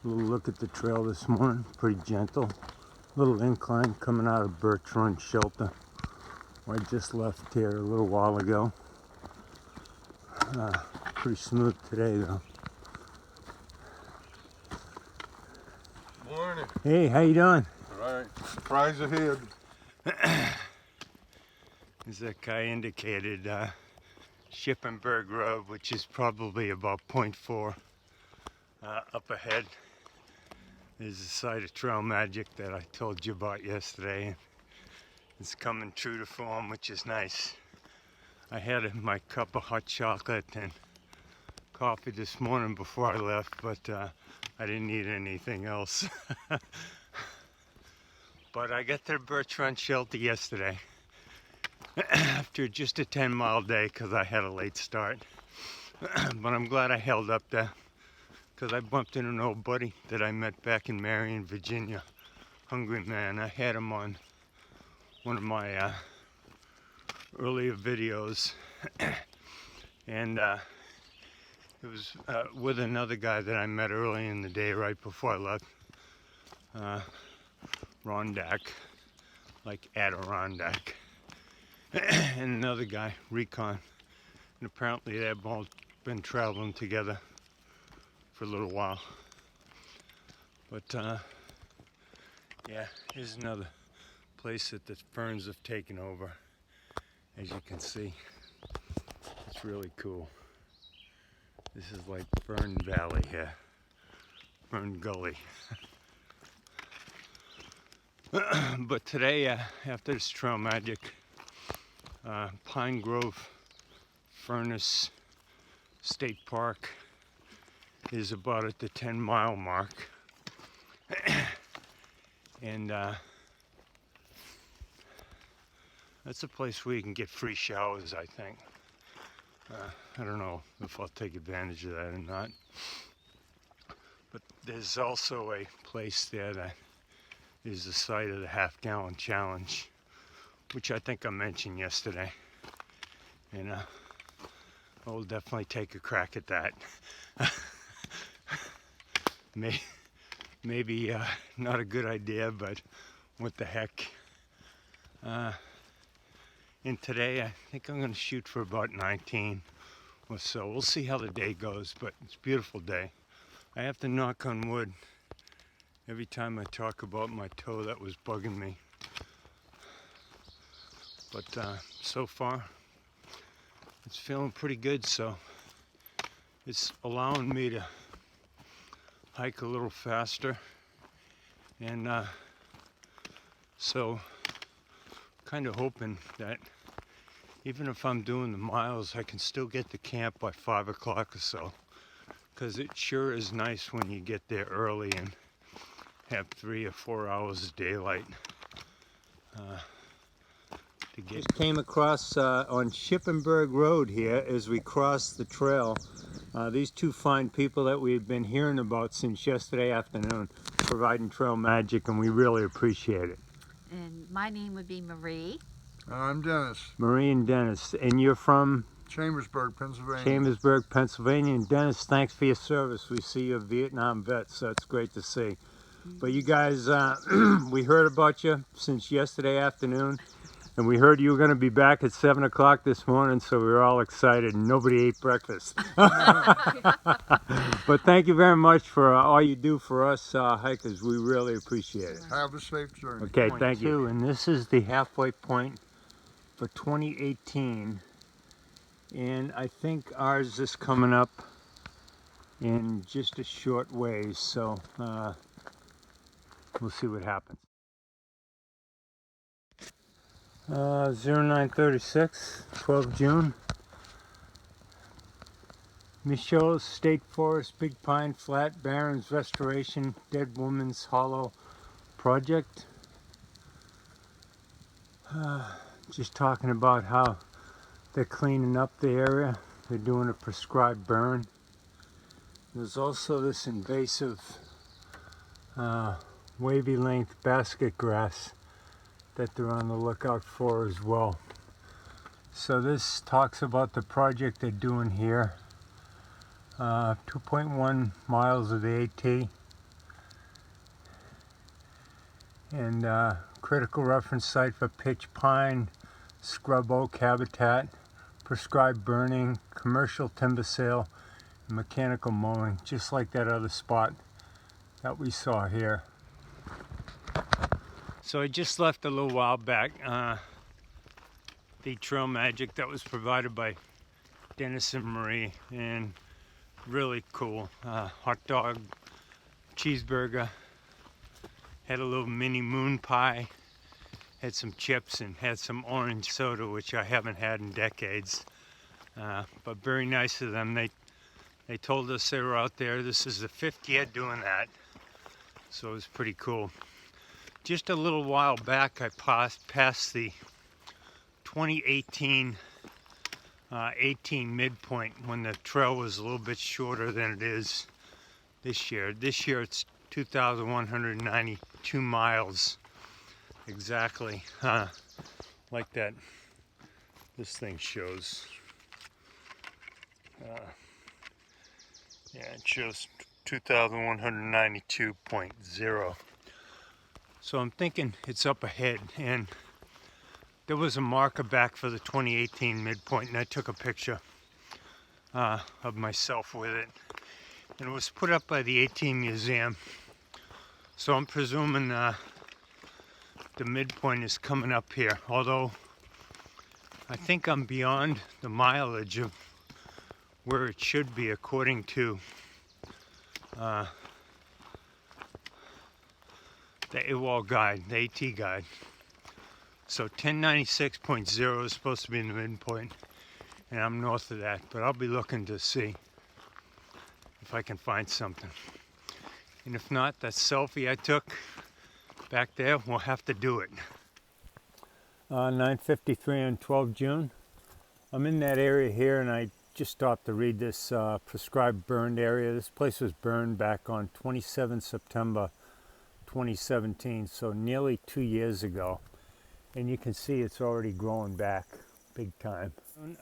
A little look at the trail this morning, pretty gentle. Little incline coming out of Birch Run Shelter. I just left here a little while ago. Pretty smooth today though. Morning. Hey, how you doing? Alright, surprise ahead. As that guy indicated, Shippensburg Road, which is probably about 0.4 up ahead, is the site of Trail Magic that I told you about yesterday. It's coming true to form, which is nice. I had my cup of hot chocolate and coffee this morning before I left, but I didn't need anything else. But I got to Birch Run Shelter yesterday after just a 10-mile day because I had a late start. But I'm glad I held up there because I bumped into an old buddy that I met back in Marion, Virginia. Hungry man. I had him on one of my earlier videos. And it was with another guy that I met early in the day right before I left. Rondak, like Adirondack. And another guy, Recon. And apparently they've all been traveling together for a little while. But yeah, here's another place that the ferns have taken over. As you can see, it's really cool. This is like Fern Valley here, Fern Gully. But today, after this Trail Magic, Pine Grove Furnace State Park is about at the 10-mile mark. And that's a place where you can get free showers, I think. I don't know if I'll take advantage of that or not. But there's also a place there that is the site of the half-gallon challenge, which I think I mentioned yesterday. And I'll definitely take a crack at that. Maybe not a good idea, but what the heck. And today I think I'm going to shoot for about 19 or so. We'll see how the day goes, but it's a beautiful day. I have to knock on wood every time I talk about my toe that was bugging me. But so far it's feeling pretty good, so it's allowing me to hike a little faster. And so kind of hoping that even if I'm doing the miles, I can still get to camp by 5 o'clock or so, because it sure is nice when you get there early and have 3 or 4 hours of daylight. Just came across on Shippensburg Road here as we crossed the trail. These two fine people that we've been hearing about since yesterday afternoon, providing Trail Magic, and we really appreciate it. And my name would be Marie. I'm Dennis. Marie and Dennis. And you're from? Chambersburg, Pennsylvania. Chambersburg, Pennsylvania. And Dennis, thanks for your service. We see you're a Vietnam vet, so it's great to see. But you guys, we heard about you since yesterday afternoon. And we heard you were going to be back at 7 o'clock this morning, so we were all excited. Nobody ate breakfast. But thank you very much for all you do for us hikers. We really appreciate it. Have a safe journey. Okay, thank you. And this is the halfway point for 2018. And I think ours is coming up in just a short ways, so we'll see what happens. 0936, 12 June. Michels State Forest, Big Pine Flat, Barrens Restoration, Dead Woman's Hollow project. Just talking about how they're cleaning up the area. They're doing a prescribed burn. There's also this invasive wavy length basket grass that they're on the lookout for as well. So this talks about the project they're doing here. 2.1 miles of the AT, And critical reference site for pitch pine, scrub oak habitat, prescribed burning, commercial timber sale, and mechanical mowing, just like that other spot that we saw here. So I just left a little while back the trail magic that was provided by Dennis and Marie, and really cool. Hot dog, cheeseburger, had a little mini moon pie, had some chips, and had some orange soda, which I haven't had in decades. But very nice of them. They told us they were out there. This is the 5th year doing that, so it was pretty cool. Just a little while back, I passed the 2018 18 midpoint when the trail was a little bit shorter than it is this year. This year it's 2,192 miles exactly, like that this thing shows. Yeah, it shows 2,192.0. So I'm thinking it's up ahead, and there was a marker back for the 2018 midpoint, and I took a picture of myself with it. And it was put up by the 18 Museum. So I'm presuming the midpoint is coming up here, although I think I'm beyond the mileage of where it should be according to the AWOL guide, the AT guide. So 1096.0 is supposed to be in the midpoint, and I'm north of that, but I'll be looking to see if I can find something. And if not, that selfie I took back there, we'll have to do it. 9:53 on 12 June. I'm in that area here, and I just stopped to read this prescribed burned area. This place was burned back on 27 September 2017, so nearly 2 years ago. And you can see it's already growing back big time.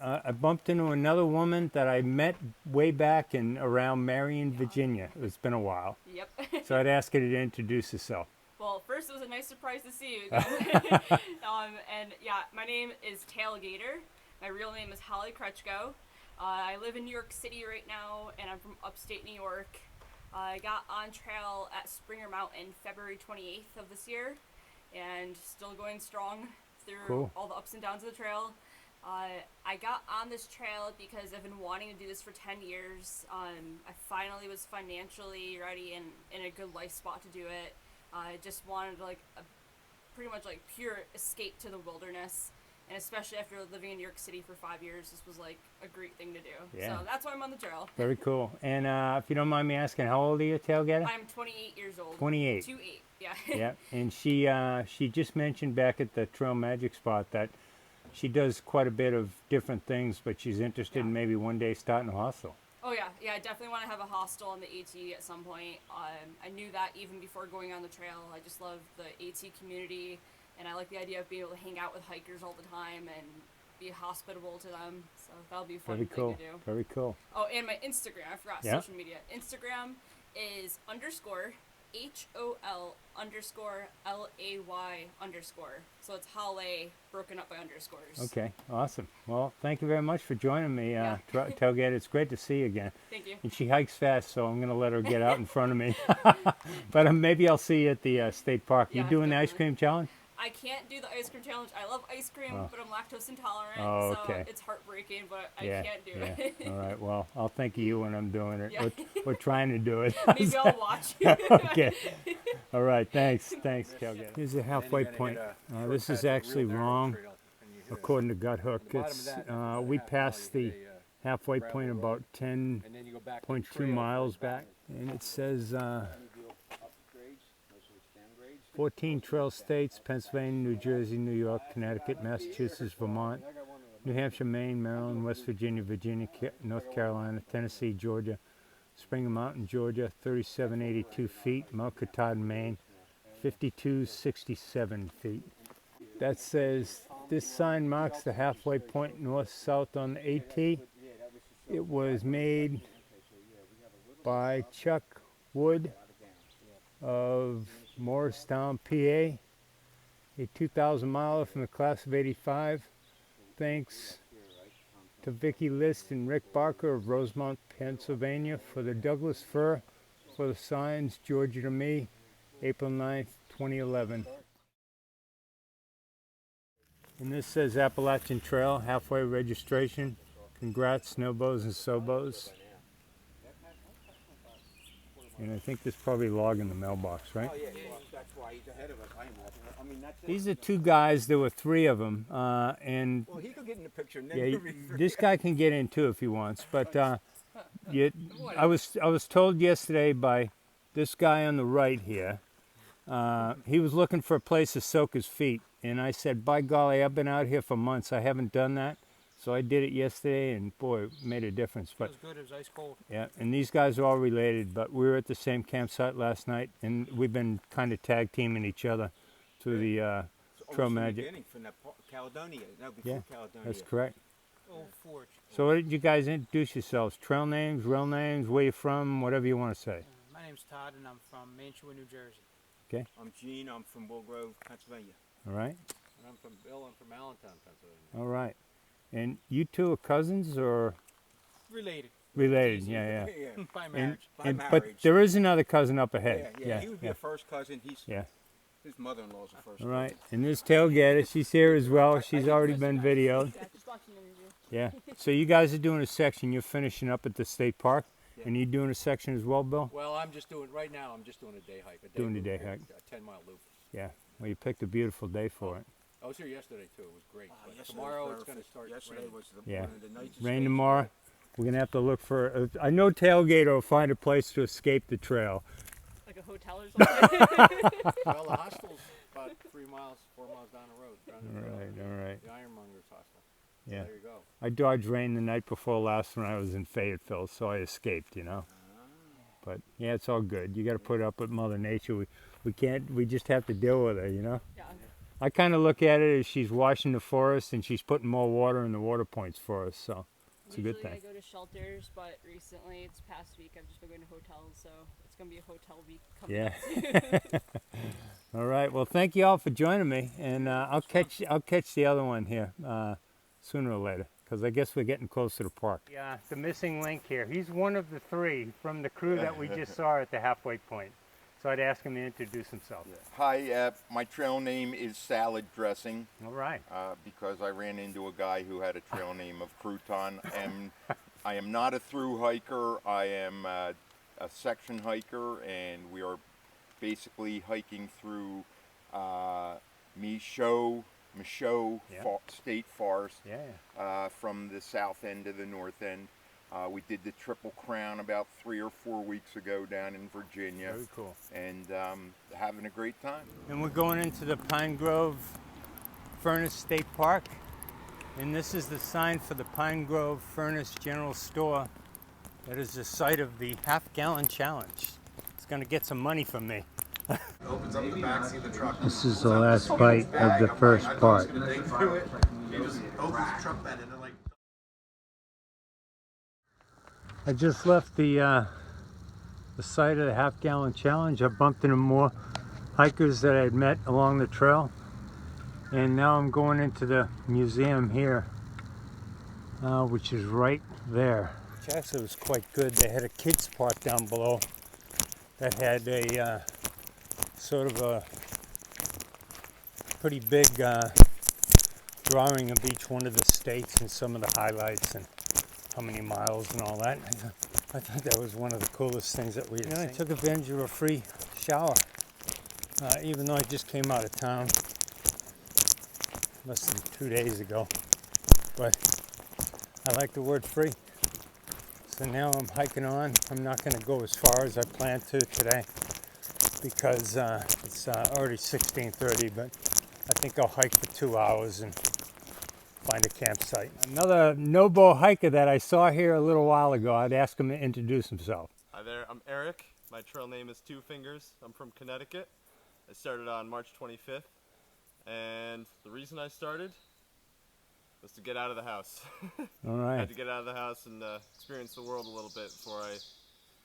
I bumped into another woman that I met way back in around Marion, Virginia. It's been a while. Yep. So I'd ask her to introduce herself. Well, first it was a nice surprise to see you. And yeah, my name is Tailgater. My real name is Holly Kretschko. I live in New York City right now, and I'm from upstate New York. I got on trail at Springer Mountain February 28th of this year, and still going strong through all the ups and downs of the trail. I got on this trail because I've been wanting to do this for 10 years. I finally was financially ready and in a good life spot to do it. I just wanted like a pretty much like pure escape to the wilderness. And especially after living in New York City for 5 years, this was like a great thing to do. Yeah. So that's why I'm on the trail. Very cool. And if you don't mind me asking, how old are you, Tailgater? I'm 28 years old. 28. 28, yeah. Yeah, and she just mentioned back at the Trail Magic spot that she does quite a bit of different things, but she's interested in maybe one day starting a hostel. Oh yeah, I definitely want to have a hostel on the AT at some point. I knew that even before going on the trail. I just love the AT community, and I like the idea of being able to hang out with hikers all the time and be hospitable to them. So that'll be a fun thing to do. Very cool. Oh, and my Instagram, I forgot social media. Instagram is _HOL_LAY_. So it's Holly broken up by underscores. Okay, awesome. Well, thank you very much for joining me, Tailgater. It's great to see you again. Thank you. And she hikes fast, so I'm going to let her get out in front of me. But maybe I'll see you at the state park. Yeah, You doing the definitely. ice cream challenge? I can't do the ice cream challenge. I love ice cream, but I'm lactose intolerant, Oh, okay. so it's heartbreaking, but I Yeah, can't do yeah. it. All right, well, I'll think of you when I'm doing it. Yeah. We're trying to do it. Maybe I'll watch you. Okay. All right, thanks, Tailgater. Here's the halfway point. This is actually wrong, according to Gut Hook. It's, we passed the halfway point about 10.2 miles back, and it says 14 trail states: Pennsylvania, New Jersey, New York, Connecticut, Massachusetts, Vermont, New Hampshire, Maine, Maryland, West Virginia, North Carolina, Tennessee, Georgia, Springer Mountain, Georgia, 3782 feet, Mount Katahdin, Maine, 5267 feet. That says this sign marks the halfway point north-south on the AT. It was made by Chuck Wood of Morristown, PA, a 2,000 miler from the class of '85. Thanks to Vicki List and Rick Barker of Rosemont, Pennsylvania for the Douglas fir, for the signs, Georgia to me, April 9th, 2011. And this says Appalachian Trail, halfway registration. Congrats, NOBOs and SOBOs. And I think there's probably a log in the mailbox, right? Oh, yeah, well, that's why he's ahead of us. I mean, that's These are two guys, there were three of them, and well, he could get in the picture and then yeah, you'll refer. this guy can get in too if he wants, but I was told yesterday by this guy on the right here, he was looking for a place to soak his feet, and I said, by golly, I've been out here for months, I haven't done that, so I did it yesterday, and boy, it made a difference. But It was good, it was ice cold. yeah, and these guys are all related, but we were at the same campsite last night, and we've been kind of tag teaming each other through the Trail From the Magic. beginning, from that Caledonia. No, before Yeah, Caledonia. that's correct. Old Forge. So what did you guys introduce yourselves? Trail names, real names, where you're from, whatever you want to say. My name's Todd and I'm from Mantua, New Jersey. I'm Gene. I'm from Will Grove, Pennsylvania. All right? And I'm from Bill. I'm from Allentown, Pennsylvania. All right. And you two are cousins or Related. related? Yeah, yeah. Yeah. By And, marriage. By but marriage. there is another cousin up Yeah, ahead. yeah. He would be a first cousin. He's Yeah. his mother-in-law's a first All cousin. right. And this tailgater, she's here as well. She's already been videoed. Yeah, just watching the review. Yeah. So you guys are doing a section. You're finishing up at the state park. Yeah. And you doing a section as well, Bill? Well, I'm just doing, right now, I'm just doing a day hike. Doing a loop day here, hike. A 10-mile loop. Yeah. Well, you picked a beautiful day for it. I was here yesterday, too. It was great. Oh, But yesterday tomorrow was it's going to perfect. start Yesterday raining. was the, Yeah. one of the nicest Rain days. tomorrow. We're going to have to look for, I know Tailgater will find a place to escape the trail. Like a hotel or something. Well, the hostel's about 4 miles down the road. Down the All trail. right, all right. The Ironmonger's hostel. So Yeah. there you go. I dodged rain the night before last when I was in Fayetteville, so I escaped, you know. But yeah, it's all good. You got to put up with Mother Nature. We just have to deal with her, you know. Yeah. I kind of look at it as she's washing the forest and she's putting more water in the water points for us, so it's a good Usually thing. I go to shelters, but recently, it's past week, I've just been going to hotels, so it's going to be a hotel week coming Yeah. up. All right. Well, thank you all for joining me, and I'll catch the other one here sooner or later, because I guess we're getting close to the park. Yeah, the missing link here. He's one of the three from the crew that we just saw at the halfway point. So I'd ask him to introduce himself. Hi, my trail name is Salad Dressing All right. because I ran into a guy who had a trail name of Crouton. And I am not a through hiker. I am a section hiker, and we are basically hiking through Michels Yeah. State Forest Yeah. from the south end to the north end. We did the Triple Crown about 3 or 4 weeks ago down in Virginia, Very cool. and having a great time. And we're going into the Pine Grove Furnace State Park. And this is the sign for the Pine Grove Furnace General Store. That is the site of the half-gallon challenge. It's going to get some money from me. Opens up the backseat of the truck. This is the last bite of the first part. He just opens the truck bed and then like. I just left the site of the half-gallon challenge. I bumped into more hikers that I had met along the trail, and now I'm going into the museum here, which is right there. Which actually was quite good. They had a kids park down below that had a sort of a pretty big drawing of each one of the states and some of the highlights and how many miles and all that. I thought that was one of the coolest things that we had seen. I took advantage of a free shower, even though I just came out of town less than 2 days ago. But I like the word free. So now I'm hiking on. I'm not going to go as far as I planned to today because it's already 16:30, but I think I'll hike for 2 hours and find a campsite. Another NOBO hiker that I saw here a little while ago. I'd ask him to introduce himself. Hi there, I'm Eric. My trail name is Two Fingers. I'm from Connecticut. I started on March 25th, and the reason I started was to get out of the house. All I right. had to get out of the house and experience the world a little bit before I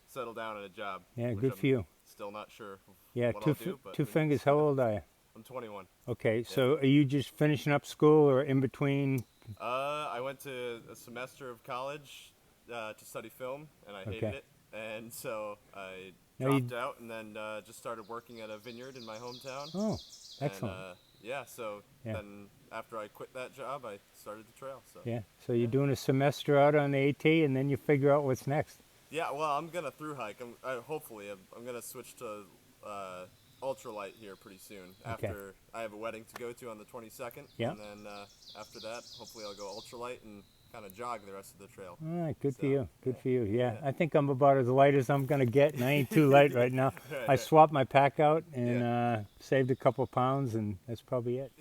settle down at a job. Yeah, which good I'm for you. still not sure Yeah, what two, I'll do. But two who knows? fingers. How old are you? I'm 21. Okay, so are you just finishing up school or in between? I went to a semester of college to study film, and I hated Okay. it. And so I Now you- dropped out and then just started working at a vineyard in my hometown. Oh, excellent. And, yeah, so Yeah. then after I quit that job, I started the trail. So Yeah, so you're doing a semester out on the AT and then you figure out what's next. yeah, well, I'm gonna thru hike. Hopefully, I'm gonna switch to ultralight here pretty soon. Okay. After I have a wedding to go to on the 22nd, Yeah. and then after that, hopefully, I'll go ultralight and kind of jog the rest of the trail. All right, good for So, you. Good for you. Yeah, yeah. I think I'm about as light as I'm going to get, and I ain't too light right now. Right, I right. swapped my pack out and saved a couple pounds, and that's probably it.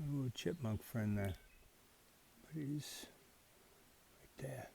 Ooh, chipmunk friend there. But he's right there.